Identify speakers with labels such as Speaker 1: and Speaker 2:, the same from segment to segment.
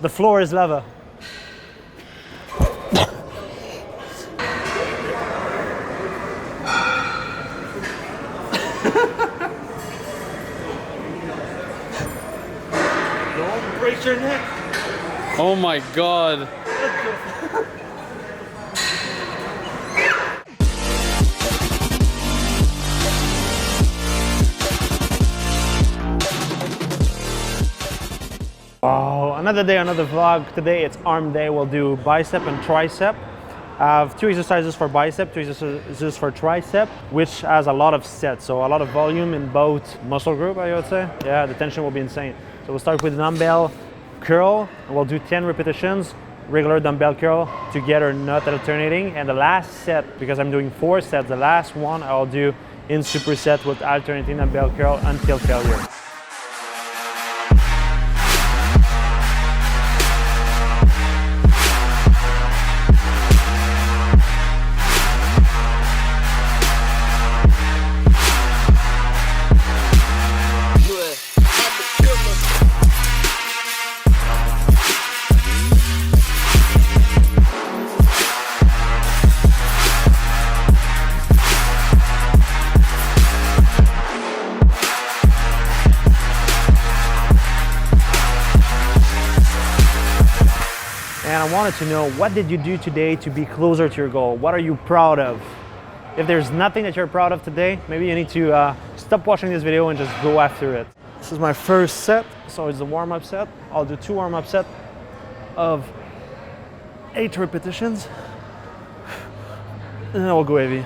Speaker 1: The floor is lava. Don't break your neck.
Speaker 2: Oh my God.
Speaker 1: Oh, another day, another vlog. Today it's arm day. We'll do bicep and tricep. I have 2 exercises for bicep, 2 exercises for tricep, which has a lot of sets, so a lot of volume in both muscle group, I would say. Yeah, the tension will be insane. So we'll start with dumbbell curl, and we'll do 10 repetitions, regular dumbbell curl, together, not alternating. And the last set, because I'm doing 4 sets, the last one I'll do in superset with alternating dumbbell curl until failure. And I wanted to know, what did you do today to be closer to your goal? What are you proud of? If there's nothing that you're proud of today, maybe you need to stop watching this video and just go after it. This is my first set, so it's the warm-up set. I'll do 2 warm-up sets of 8 repetitions, and then I'll go heavy.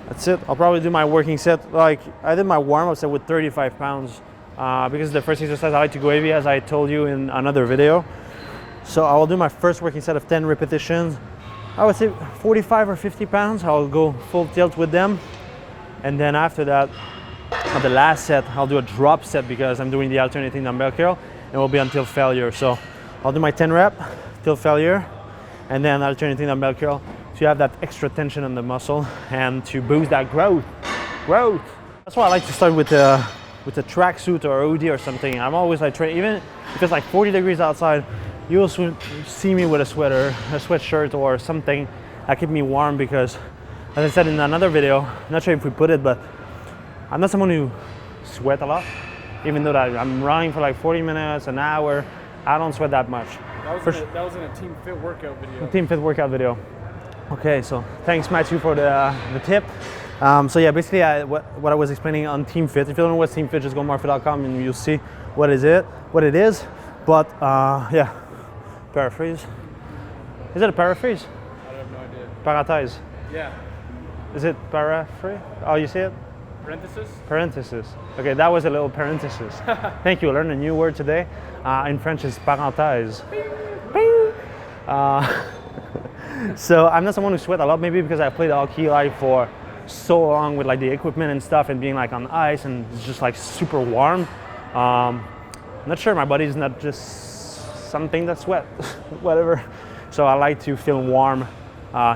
Speaker 1: That's it. I'll probably do my working set. Like, I did my warm-up set with 35 pounds because the first exercise I like to go heavy, as I told you in another video. So I will do my first working set of 10 repetitions. I would say 45 or 50 pounds. I'll go full tilt with them. And then after that, on the last set, I'll do a drop set because I'm doing the alternating dumbbell curl, and it will be until failure. So I'll do my 10 rep till failure, and then alternating dumbbell curl, to have that extra tension on the muscle and to boost that growth. That's why I like to start with a tracksuit or OD or something. I'm always like training, even if it's like 40 degrees outside, you'll see me with a sweater, a sweatshirt or something that keep me warm, because as I said in another video, I'm not sure if we put it, but I'm not someone who sweat a lot. Even though that I'm running for like 40 minutes, an hour, I don't sweat that much.
Speaker 2: That was in a Team Fitt workout video.
Speaker 1: A Team Fitt workout video. Okay, so thanks Matthew for the tip. So yeah, basically what I was explaining on Team Fitt. If you don't know what Team Fitt, just go marfit.com and you'll see what it is. But yeah, paraphrase. Is it a paraphrase?
Speaker 2: I have no idea.
Speaker 1: Parenthèse.
Speaker 2: Yeah.
Speaker 1: Is it paraphrase? Oh, you see it?
Speaker 2: Parenthesis?
Speaker 1: Parenthesis. Okay, that was a little parenthesis. Thank you. I learned a new word today. In French, it's parenthèse. So I'm not someone who sweat a lot, maybe because I played hockey like for so long with like the equipment and stuff, and being like on ice and it's just like super warm. I'm not sure, my body's not just something that sweat, whatever. So I like to feel warm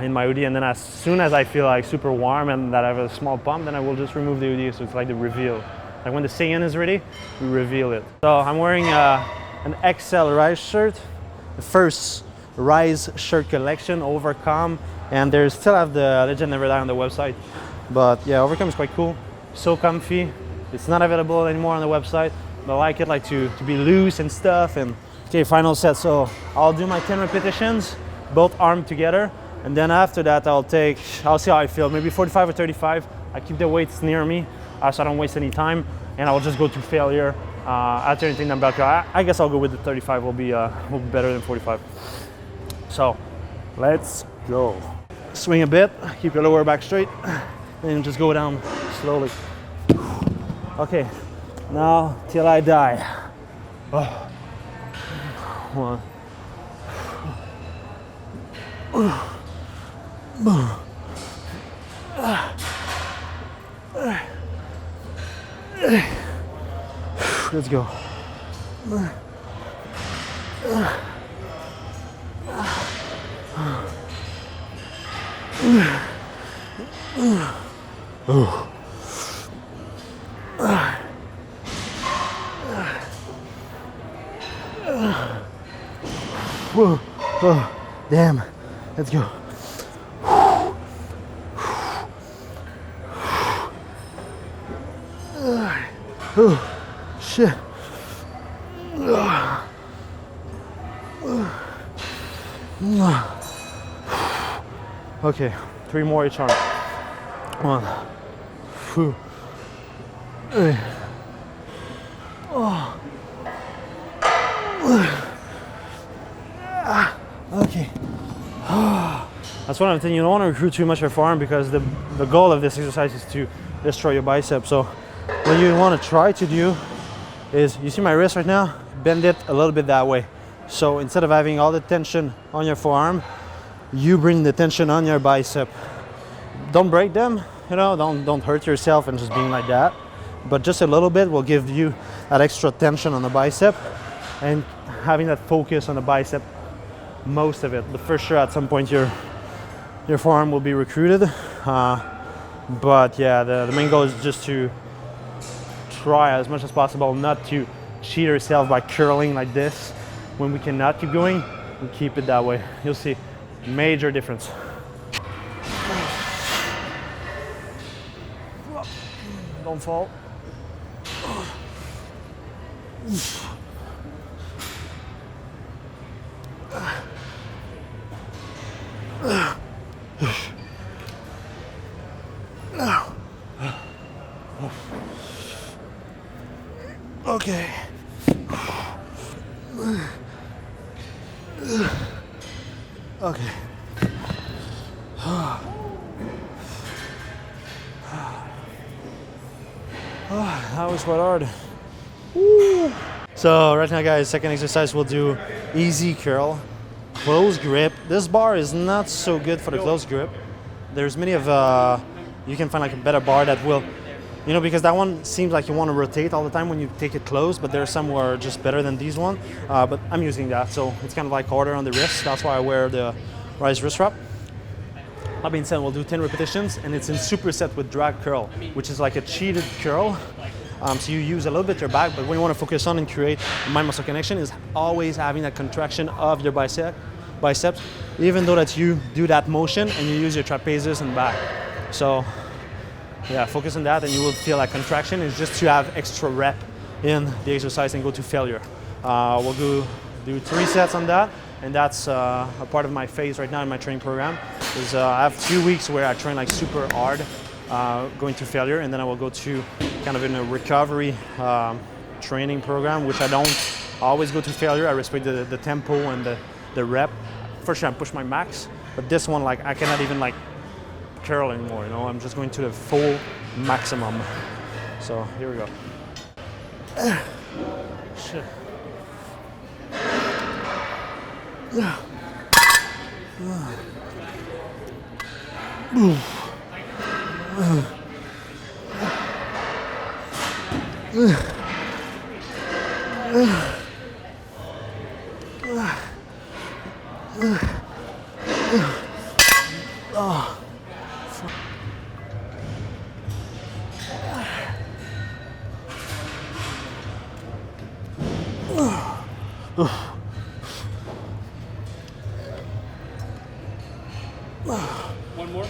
Speaker 1: in my hoodie, and then as soon as I feel like super warm and that I have a small pump, then I will just remove the hoodie. So it's like the reveal. Like when the Saiyan is ready, we reveal it. So I'm wearing an XL Rise shirt, the first Rise shirt collection, Overcome, and they still have the Legend Never Die on the website. But yeah, Overcome is quite cool, so comfy. It's not available anymore on the website, but I like it, like to be loose and stuff. And okay, final set. So I'll do my 10 repetitions, both arms together, and then after that I'll see how I feel, maybe 45 or 35. I keep the weights near me so I don't waste any time, and I'll just go to failure. Alternating dumbbell curl. I guess I'll go with the 35. Will be better than 45. So let's go. Swing a bit, keep your lower back straight, and just go down slowly. Okay, now till I die. 1. Let's go. Whoa. Oh, damn. Let's go. Oh, shit. Okay, 3 more each arm. 1, 2, 3. Oh. Okay. That's one of the things, you don't want to recruit too much of your forearm because the goal of this exercise is to destroy your bicep. So what you want to try to do is, you see my wrist right now? Bend it a little bit that way. So instead of having all the tension on your forearm, you bring the tension on your bicep. Don't break them, you know, don't hurt yourself and just being like that. But just a little bit will give you that extra tension on the bicep and having that focus on the bicep most of it. But for sure at some point your forearm will be recruited. But yeah, the main goal is just to try as much as possible not to cheat yourself by curling like this when we cannot keep going, and keep it that way. You'll see major difference. Don't fall. Okay. Okay. That was quite hard. Woo. So right now, guys, second exercise we'll do easy curl, close grip. This bar is not so good for the close grip. There's many of you can find like a better bar that will, you know, because that one seems like you want to rotate all the time when you take it close, but there are some who are just better than these one. But I'm using that, so it's kind of like harder on the wrist. That's why I wear the Rise wrist wrap. That being said, we'll do 10 repetitions, and it's in superset with drag curl, which is like a cheated curl. So you use a little bit your back, but what you want to focus on and create mind-muscle connection is always having that contraction of your biceps, even though that you do that motion and you use your trapezius and back. So yeah, focus on that and you will feel that contraction. It's just to have extra rep in the exercise and go to failure. We'll do 3 sets on that, and that's a part of my phase right now in my training program. Is I have 2 weeks where I train like super hard, going to failure, and then I will go to kind of in a recovery training program, which I don't always go to failure. I respect the tempo and the rep. For sure, I push my max, but this one, like, I cannot even like curl anymore. You know, I'm just going to the full maximum. So here we go. Shit.
Speaker 2: One more.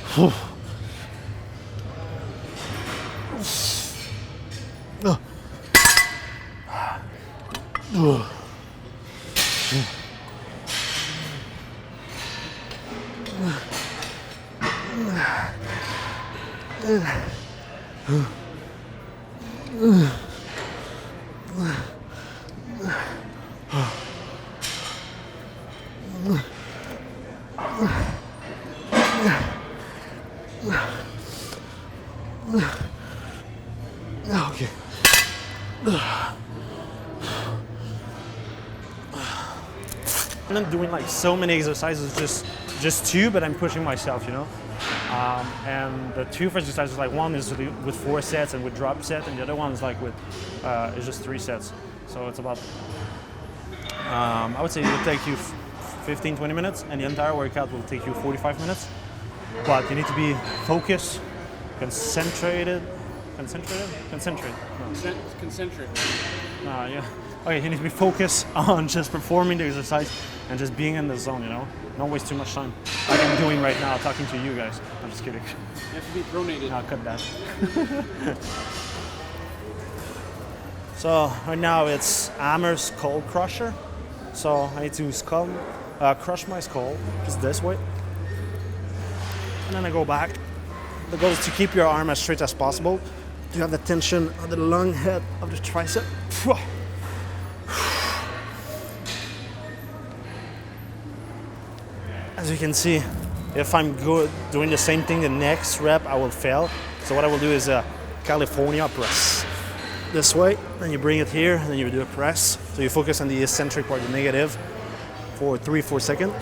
Speaker 1: Okay. I'm not doing like so many exercises, just 2, but I'm pushing myself, you know. And the 2 first exercises, like one is with 4 sets and with drop set, and the other one is like with it's just 3 sets. So it's about I would say it will take you 15-20 minutes, and the entire workout will take you 45 minutes. But you need to be focused concentrate. No.
Speaker 2: Concentric.
Speaker 1: Yeah. Okay, you need to be focused on just performing the exercise and just being in the zone, you know? Don't waste too much time. Like I'm doing right now, talking to you guys. I'm just kidding.
Speaker 2: You have to be pronated.
Speaker 1: I'll cut that. So right now it's hammer skull crusher. So I need to crush my skull just this way. And then I go back. The goal is to keep your arm as straight as possible. To have the tension on the long head of the tricep. As you can see, if I'm good doing the same thing the next rep, I will fail. So what I will do is a California press. This way, then you bring it here, and then you do a press. So you focus on the eccentric part, the negative, for 3-4 seconds.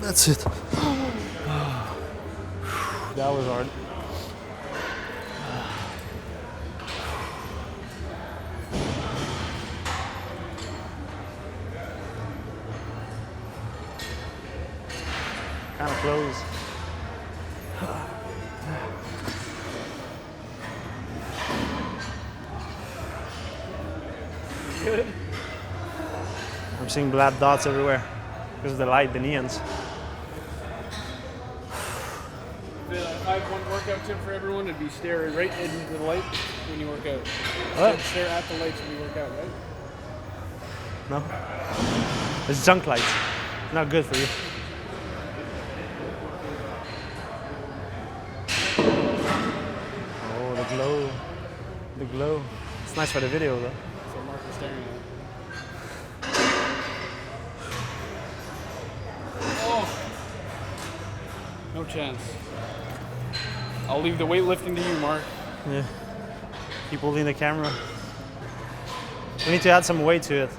Speaker 1: That's it. That was hard. Kind of close.
Speaker 2: Good.
Speaker 1: I'm seeing black dots everywhere because of the light, the neons.
Speaker 2: If I had one workout tip for everyone, it'd be stare right into the light when you work out.
Speaker 1: What?
Speaker 2: Stare at the lights when you work out, right?
Speaker 1: No? It's junk lights. Not good for you. Oh, the glow. The glow. It's nice for the video though.
Speaker 2: So Marc is staring at it. Oh! No chance. I'll leave the weightlifting to you, Marc.
Speaker 1: Yeah. Keep holding the camera. We need to add some weight to it.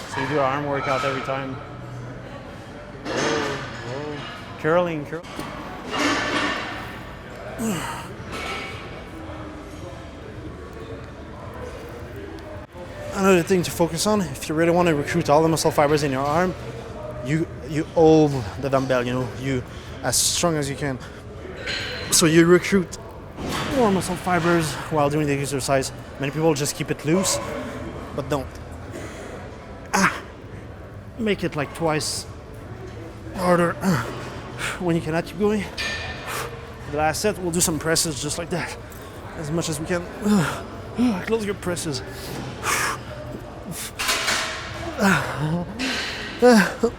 Speaker 1: So you do an arm workout every time. Whoa. Curling. Another thing to focus on, if you really want to recruit all the muscle fibers in your arm, you hold the dumbbell, you know, you as strong as you can. So you recruit more muscle fibers while doing the exercise. Many people just keep it loose, but don't. Make it like twice harder when you cannot keep going. The last set, we'll do some presses just like that, as much as we can. Close your presses. The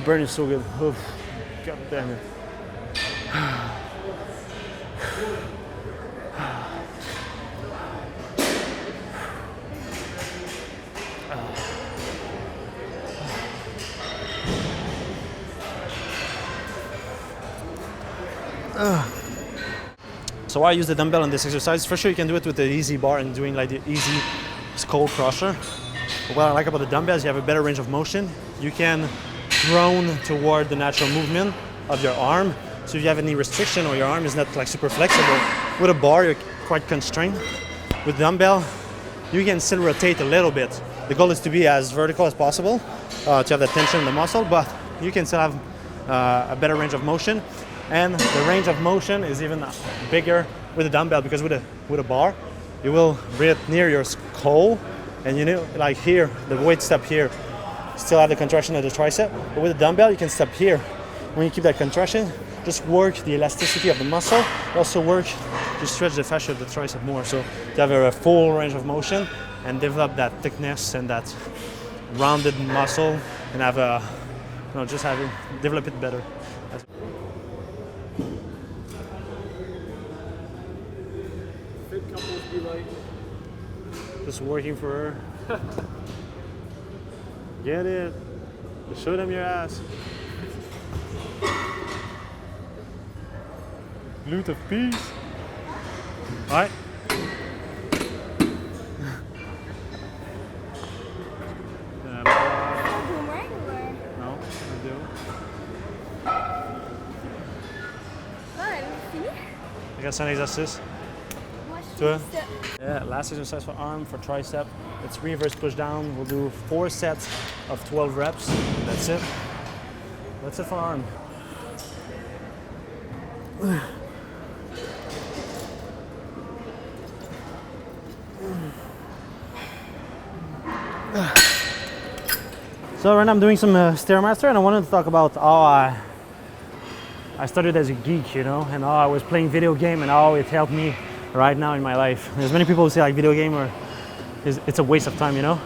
Speaker 1: burn is so good. God damn it. So why I use the dumbbell in this exercise? For sure you can do it with the easy bar and doing like the easy skull crusher. But what I like about the dumbbell is you have a better range of motion. You can prone toward the natural movement of your arm. So if you have any restriction or your arm is not like super flexible, with a bar you're quite constrained. With dumbbell, you can still rotate a little bit. The goal is to be as vertical as possible, to have the tension in the muscle, but you can still have a better range of motion. And the range of motion is even bigger with a dumbbell because with a bar, you will bring it near your skull, and you know, like here, the weight step here, still have the contraction of the tricep. But with a dumbbell, you can step here. When you keep that contraction, just work the elasticity of the muscle. Also work to stretch the fascia of the tricep more. So to have a full range of motion and develop that thickness and that rounded muscle, and have a, you know, just have it, develop it better.
Speaker 2: Fit couples be like.
Speaker 1: Just working for her. Get it. Show them your ass. Glute of peace. Alright. Regarde, c'est un exercice. Toi? Yeah, last exercise for arm, for tricep. It's reverse push down. We'll do 4 sets of 12 reps. That's it. That's it for arm. So right now I'm doing some Stairmaster, and I wanted to talk about how I started as a geek, you know, and how I was playing video game and how it helped me right now in my life. There's many people who say like video game it's a waste of time, you know,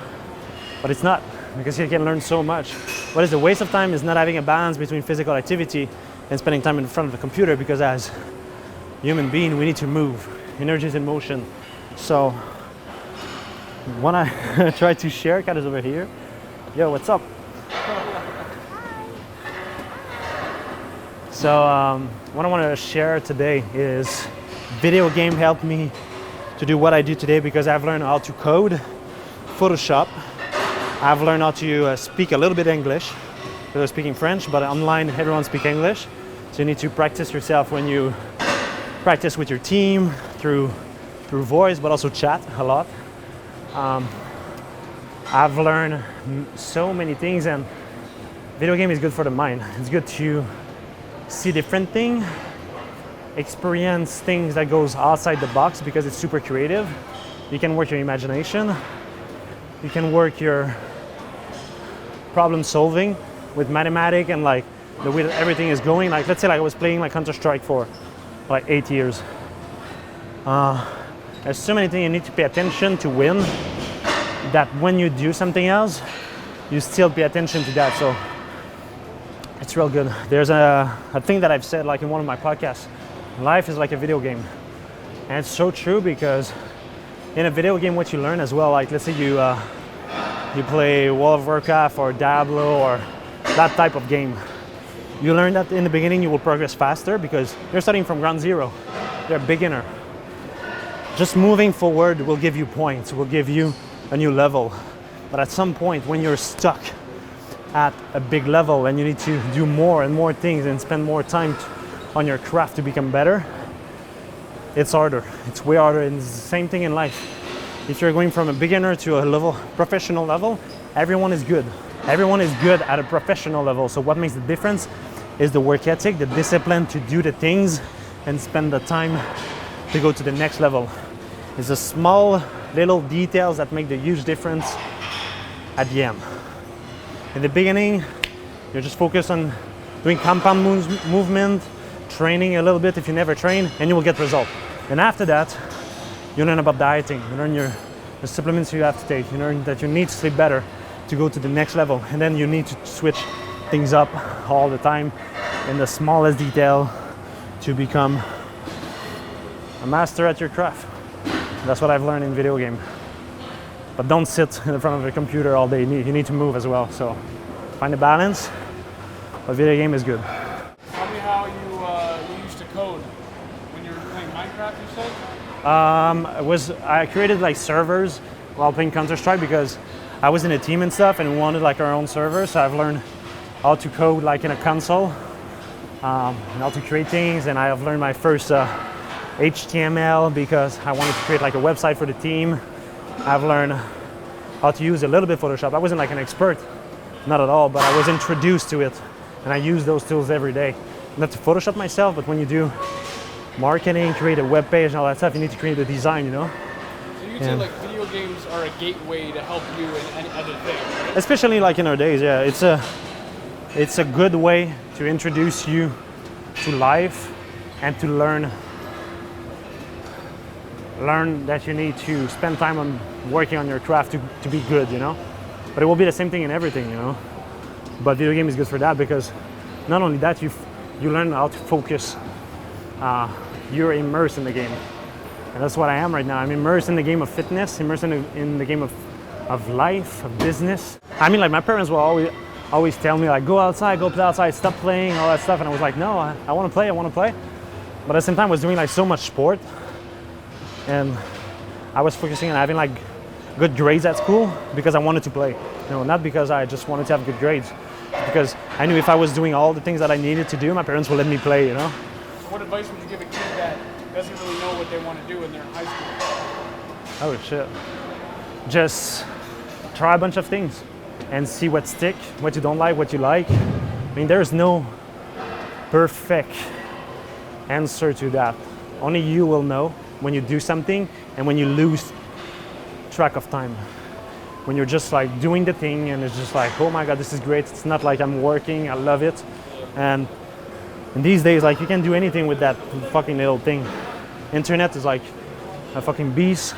Speaker 1: but it's not, because you can learn so much. What is a waste of time is not having a balance between physical activity and spending time in front of the computer, because as human being we need to move. Energy is in motion. So what I try to share, Kat is over here. Yo, what's up? So what I want to share today is video game helped me to do what I do today, because I've learned how to code, Photoshop. I've learned how to speak a little bit English, because I was speaking French, but online everyone speaks English. So you need to practice yourself when you practice with your team through voice, but also chat a lot. I've learned so many things, and video game is good for the mind. It's good to see different things, experience things that goes outside the box, because it's super creative. You can work your imagination. You can work your problem solving with mathematics and like the way that everything is going. Like let's say like I was playing like Counter-Strike for like 8 years. There's so many things you need to pay attention to win, that when you do something else, you still pay attention to that. So it's real good. There's a thing that I've said like in one of my podcasts, life is like a video game. And it's so true, because in a video game what you learn as well, like let's say you play World of Warcraft or Diablo or that type of game. You learn that in the beginning you will progress faster, because you're starting from ground zero. You're a beginner. Just moving forward will give you points, will give you a new level. But at some point when you're stuck at a big level and you need to do more and more things and spend more time on your craft to become better, it's harder. It's way harder. And it's the same thing in life. If you're going from a beginner to a level, professional level, everyone is good. Everyone is good at a professional level. So what makes the difference is the work ethic, the discipline to do the things and spend the time to go to the next level. It's the small little details that make the huge difference at the end. In the beginning, you're just focused on doing compound movement, training a little bit if you never train, and you will get results. And after that, you learn about dieting, you learn the supplements you have to take, you learn that you need to sleep better to go to the next level, and then you need to switch things up all the time in the smallest detail to become a master at your craft. That's what I've learned in video game. But don't sit in front of a computer all day. You need to move as well. So find a balance. But video game is good.
Speaker 2: Tell me how you used to code when you were playing Minecraft, you said?
Speaker 1: I created like servers while playing Counter-Strike, because I was in a team and stuff, and we wanted like our own server. So I've learned how to code like in a console, and how to create things. And I have learned my first HTML, because I wanted to create like a website for the team. I've learned how to use a little bit Photoshop. I wasn't like an expert, not at all, but I was introduced to it, and I use those tools every day. Not to Photoshop myself, but when you do marketing, create a web page and all that stuff, you need to create the design, you know?
Speaker 2: So you could say like video games are a gateway to help you in any other thing, right?
Speaker 1: Especially like in our days, yeah. It's a good way to introduce you to life and to learn that you need to spend time on working on your craft to be good, you know? But it will be the same thing in everything, you know? But video game is good for that, because not only that, you learn how to focus. You're immersed in the game. And that's what I am right now. I'm immersed in the game of fitness, immersed in the game of life, of business. I mean, like my parents will always tell me like, go outside, stop playing, all that stuff. And I was like, no, I want to play. But at the same time, I was doing like so much sport. And I was focusing on having like good grades at school because I wanted to play. You know, not because I just wanted to have good grades. Because I knew if I was doing all the things that I needed to do, my parents would let me play, you know?
Speaker 2: What advice would you give a kid that doesn't really know what they want to do when they're in high school.
Speaker 1: Oh shit. Just try a bunch of things and see what stick, what you don't like, what you like. I mean, there's no perfect answer to that. Only you will know when you do something and when you lose track of time. When you're just like doing the thing and it's just like, oh my God, this is great. It's not like I'm working, I love it. And these days, like, you can do anything with that fucking little thing. Internet is like a fucking beast.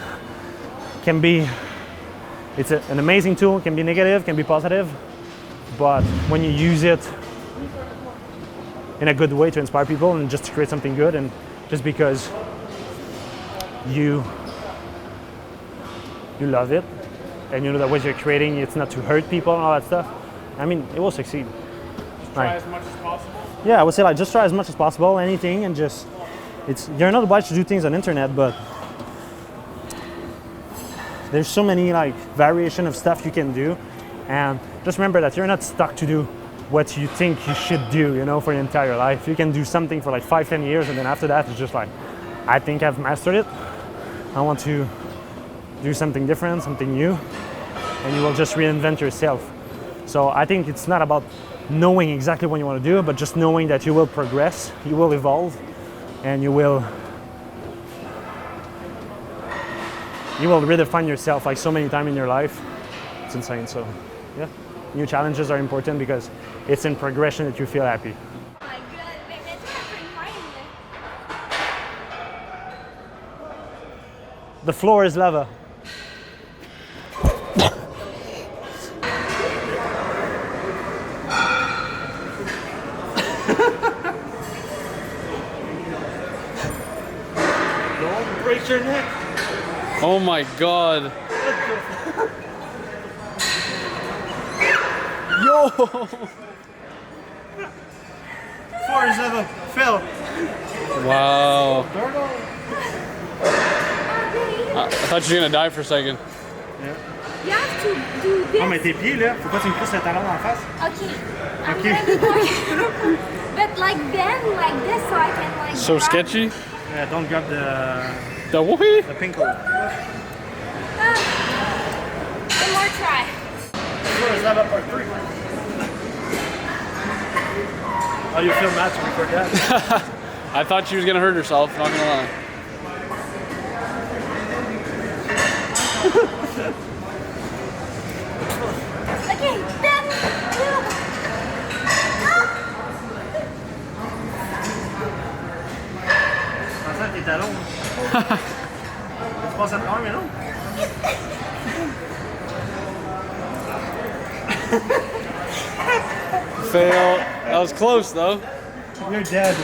Speaker 1: It's an amazing tool, can be negative, can be positive. But when you use it in a good way to inspire people and just to create something good, and just because you love it, and you know that what you're creating, it's not to hurt people and all that stuff, I mean, it will succeed.
Speaker 2: Just try as much as possible.
Speaker 1: Yeah, I would say like just try as much as possible, anything, and just you're not obliged to do things on internet, but there's so many like variation of stuff you can do, and just remember that you're not stuck to do what you think you should do, you know, for your entire life. You can do something for like 5-10 years, and then after that it's just like, I think I've mastered it, I want to do something different, something new, and you will just reinvent yourself. So I think it's not about knowing exactly what you want to do, but just knowing that you will progress, you will evolve, and you will redefine yourself like so many times in your life. It's insane. So yeah, new challenges are important because it's in progression that you feel happy.
Speaker 3: Oh my God, wait, that's happening finally.
Speaker 1: The floor is lava. Don't break your neck.
Speaker 2: Oh my God. Yo!
Speaker 1: Floor is lava. Phil.
Speaker 2: Wow. I thought you were gonna die for a second.
Speaker 3: You have to do this.
Speaker 1: Non, mais tes pieds là, faut pas que tu me pousses le talon en face.
Speaker 3: Okay. I'm
Speaker 1: Okay.
Speaker 3: gonna be more careful. But like bend like this so I can like
Speaker 2: So
Speaker 3: grab-
Speaker 2: sketchy.
Speaker 1: Yeah, don't grab
Speaker 2: The whoopee?
Speaker 1: the pink hole.
Speaker 3: One more try.
Speaker 1: Floor is lava part 3. Oh, you feel mad to record that?
Speaker 2: I thought she was gonna hurt herself, not gonna lie.
Speaker 3: Okay, then.
Speaker 1: Pensez à tes talons. Tu passes à travers, mais non?
Speaker 2: Fail. That was close though.
Speaker 1: You're dead.